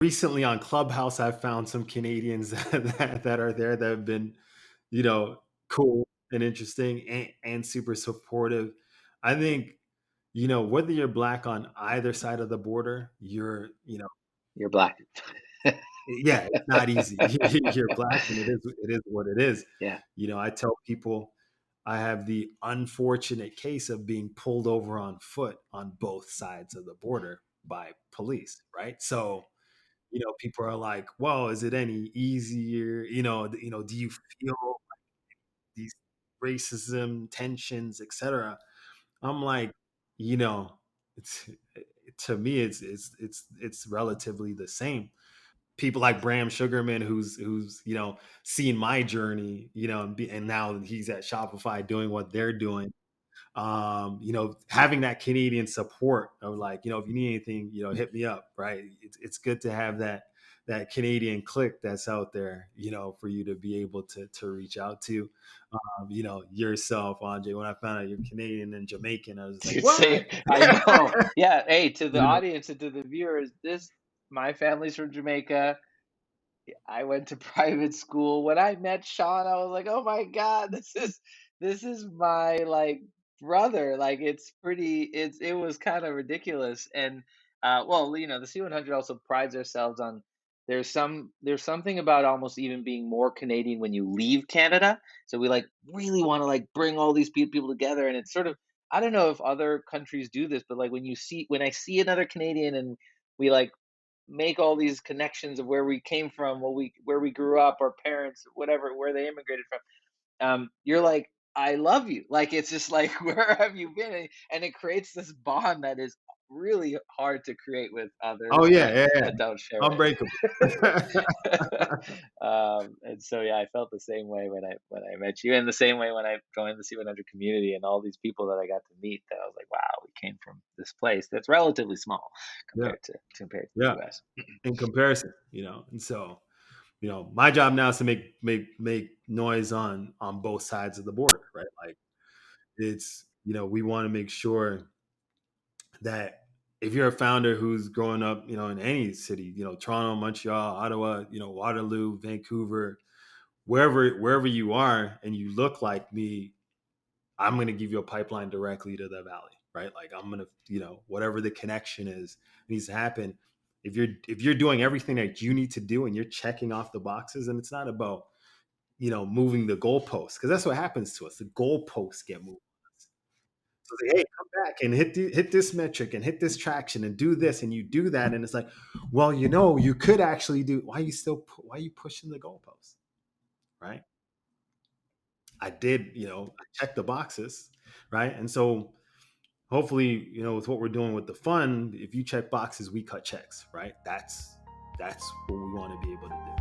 recently on Clubhouse, I've found some Canadians that are there that have been, you know, cool and interesting and super supportive. I think, whether you're black on either side of the border, You're black. yeah, it's not easy. You're black, and it is what it is. Yeah. I tell people I have the unfortunate case of being pulled over on foot on both sides of the border by police, right? So, people are like, "Well, is it any easier? Do you feel these racism tensions, etc.?" I'm like, you know, it's to me, it's relatively the same. People like Bram Sugarman, who's seen my journey, and now he's at Shopify doing what they're doing. Having that Canadian support of, like, if you need anything, hit me up, right? It's good to have that Canadian clique that's out there, for you to be able to reach out to. Yourself, Andre. When I found out you're Canadian and Jamaican, I was like, Dude, what? same. I know. Yeah. Hey, to the you know, audience and to the viewers, my family's from Jamaica. I went to private school. When I met Sean, I was like, "Oh my God, this is my like brother." Like it was kind of ridiculous. And well, the C100 also prides ourselves on there's something about almost even being more Canadian when you leave Canada. So we like really want to like bring all these people together, and it's sort of I don't know if other countries do this, but like when I see another Canadian and we like make all these connections of where we came from, where we grew up, our parents, whatever, where they immigrated from. You're like, I love you. Like it's just like, where have you been? And it creates this bond that is really hard to create with oh others yeah, that yeah, yeah, don't share it. unbreakable. And so yeah, I felt the same way when I met you, and the same way when I joined the C100 community, and all these people that I got to meet. That I was like, wow, we came from this place that's relatively small Yeah, compared to the yeah. U.S. In comparison, and so, my job now is to make noise on both sides of the border, right? Like, it's, we want to make sure that if you're a founder who's growing up, in any city, Toronto, Montreal, Ottawa, Waterloo, Vancouver, wherever you are, and you look like me, I'm going to give you a pipeline directly to the valley, right? Like, I'm going to, whatever the connection is needs to happen. If you're doing everything that you need to do and you're checking off the boxes, and it's not about, moving the goalposts, because that's what happens to us. The goalposts get moved. So say, hey, come back and hit this metric and hit this traction and do this, and you do that, and it's like, well, you could actually do. Why are you pushing the goalposts, right? I did, I checked the boxes, right? And so hopefully, with what we're doing with the fund, if you check boxes, we cut checks, right? That's what we want to be able to do.